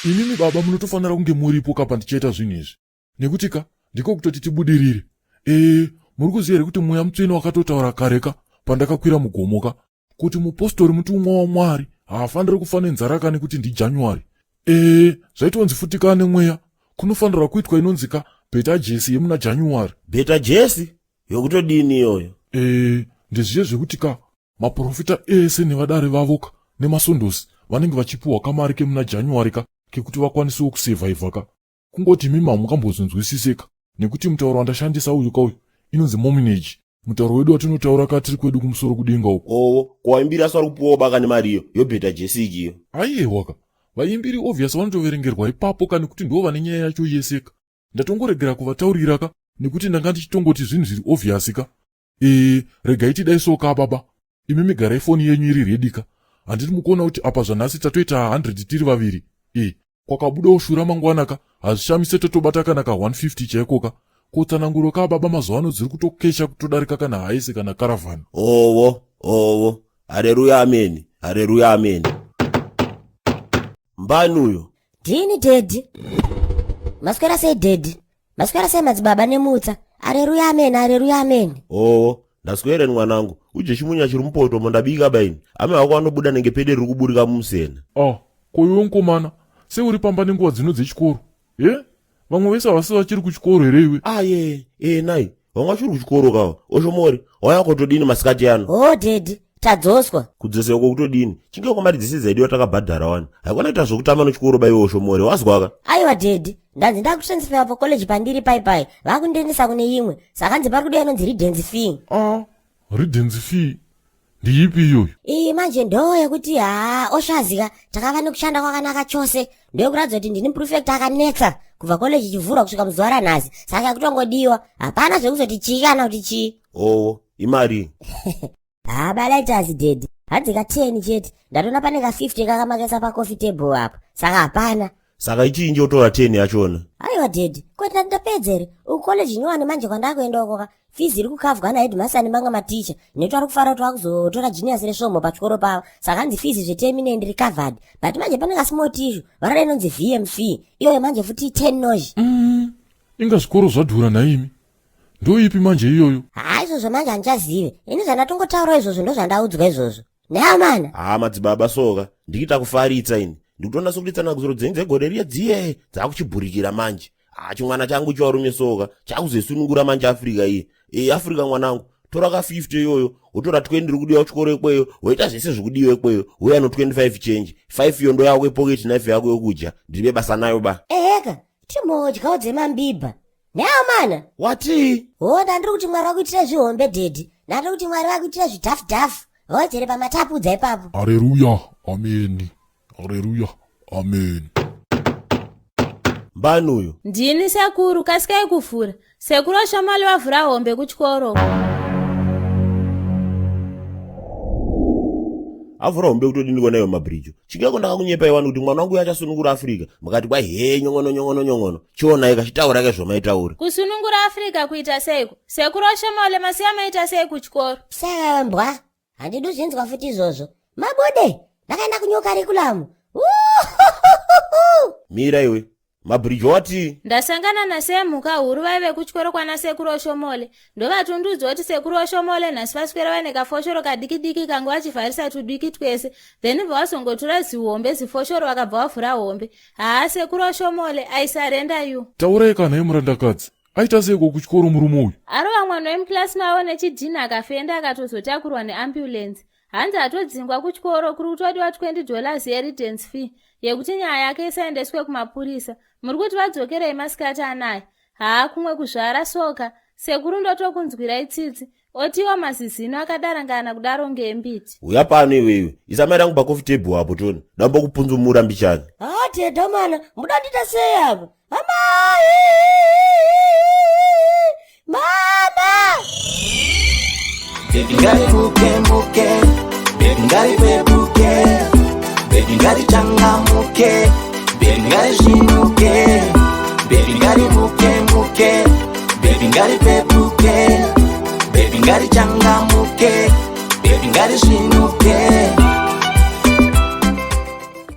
Inini baba munotofanira kunge muripo kapa ndichaita zvinhu izvi. Nekuti ndiko kutoti tibudirire. Muri kuziva here kuti mweya mutsvene wakatotaura kareka pandakakwira mugomoka kuti mupostori mutumwa waMwari haafaniri kufa nenzara kane kuti ndiJanuary. Zvaitonzi futi kane mweya kunofanirwa kuitwa inonzika beta jesi yemuna January. Beta jesi yokutodini iyoyo? Ndezviye zvekuti maprofita ese nevadare vavo nemasondosi vanenge vachipiwa kamari kemuna January kekuti vakwanisewo kusevhaivha kungoti mimi hamukambozonzwisiseka nekuti mutauro wandashandisa uyu inonzi mominage. Mutauro wedu watinotaura tiri kwedu kumusoro kudenga uko. Kwaimbiri vari kupiwawo baka nemariyo yobheta jesi ikiyo. Aiyewa vaimbiri obvious vanotoverengerwa ipapo kani kuti ndivo vane nyaya yacho yeseka. Ndatongoregera kuvataurira nekuti ndanga ndichitongoti zvinhu zviri obvious regai tidaiso baba. Imi migarai foni yenyu iri ready handiti mukuona kuti apa zvanhasi tatoita 100 tiri vaviri. Kwakabudawo shura mangwana hazvishamise totobata kana 150 chaiko kutsananguro baba mazuva ano dziri kutokesha kutodarika kana haisi kana caravan. Haleluya amen. Haleluya amen. Mbani uyo? Ndini dedi. Maswera sei dedi? Maswera sei madzibaba nemutsa? Haleluya amen. Haleluya amen. Ndaswere mwanangu. Uje chimunya chiri mupoto mondabika baini. Ame wako anobuda nenge pede riri kuburika mumusena. Koyo nkomana. Se uri pamba nenguva dzino dzechikoro. Vamwe vese havasi vachiri kuchikoro here iwe? Nai. Vamwe vachiri kuchikoro Oshomole, waya kutodini masikati ano? Dedi. Tadzoswa. Kudzoswa kwakutodini. Chinge kwamari dzese dzaidiwa takabhadhara wani. Haikona kuita zvokutama nochikoro baiwe Oshomole, wazwaka? Aiwa dedi. Ndanzi ndakutransfera pacollege pandiri pai. Vakundiendesa kune imwe. Saka nzi pari kudiwa inonzi redence fee. Redence fee? Ndiipi iyoyo? Manje ndo yekuti Oshazika takava nekushanda kwakanaka chose. Ndokuratidza kuti ndini prefect akanetsa kubva college chivhura kusvika muzuva ranhasi. Saka kutongodiwa hapana zvekuzoti chii kana kuti chii. Imari. Balaitas dedi. Hadzika 10 chete. Ndatona pane 50 kakamakesa pacoffee table apo. Saka hapana. Saka ichinje utora 10 yachona. Aiwa dedi. Kwete ndapedzere. College nyowani manje kwandakuenda uko fees iri kukavhwa naheadmaster nemanga maticha. Neto ari kufara kuti vakuzotora juniors resvomo pachikoro pavo. Saka hanzi fees zveterminate recovered. But manje pane small issue. Varada inonzi VMF. Iyoyo manje futi 10 noji. Inga zvikoro zvadhura naimi. Ndoipi manje iyoyo? Izvozvo manje handichazive. Ini zvandatongotaura izvozvo ndozvandaudzwa izvozvo. Neamana. Madzibaba soka. Ndikita kufaritsa ini. Ndikutoona sokuti tsanaguziro dzenyu dzegore riya dziye dzakuchiburikira manje. Chimwana changu charume soka chakuzosunungura manje Afrika iyi. Afrika mwanangu, tora 50 yoyo, utora 20 iri kudiwa kuchikoro ikweyo, woita zvese zvikudiwa ikweyo, uya no 25 change. 5 yondo yako yepocket knife yako yokudya. Ndibe basa nayo ba. Timodya dzemambibha. Neamana. Wati? Ndandiri kuti Mwari wakuitira zvihombe dedi. Ndandiri kuti Mwari wakuitira zvidhafu. Dzere pamatapudza ipapo. Haleluya. Amen. Haleluya. Amen. Mbani uyo? Ndini sekuru kasikai Kuvhura. Sekuru Oshomole wavhura hombe kuchikoro. Avhura hombe kutodini kona iyo mabridge. Chingeko ndakakunyepa iwani kuti mwana wangu yachasunungura Afrika. Makati kwa nyongono. Chiona ikachitaura ke zvomaitaura. Kusunungura Afrika kuita seiko? Sekuru Oshomole masiya maita sei kuchikoro? Sembwa. Handidi zvinzwa futi izvozvo. Mabude. Ndakaenda kunyukarikulamu. Mira iwe. Mabridge wati? Ndasangana nasemhuka huru vaive kuchikoro kwana sekuru Oshomole. Ndovatundudzwa kuti sekuru Oshomole nhasi vaswera vaine kafoshoro kadiki kangu vachivharisa tudiki twese. Then vazongotora zihombe zifoshoro vakabva vavhura hombe. Sekuru Oshomole aisarenda yu. Taurai kana murandakadzi. Aita seiko kuchikoro murume uyu? Ari vamwe wemuklasi mavo nechidhini akafenda akatozotakurwa neambulance. Hanzi atodzingwa kuchikoro kuri kutodiwa $20 yeredence fee yekuti nyaya yake isaendeswe kumapurisa. Muri kuti vadzokerei masikati anaye? Kumwe kuzvara soka. Sekuru ndotokunzwirai tsitsi. Otiwa mazizino akadarangana kudaro ngembiti. Uya pano iwewe. Isamaira yangu pacoffee table apo toni. Ndamba kupunzumura mbichani. Teda mana. Muda ndita sei apo? Mama! Baby ngari muke. Baby ngari pepuke. Baby ngari changamuke. Baby ngari shinuke. Baby ngari muke. Baby ngari pepuke. Baby ngari changamuke. Baby ngari shinuke.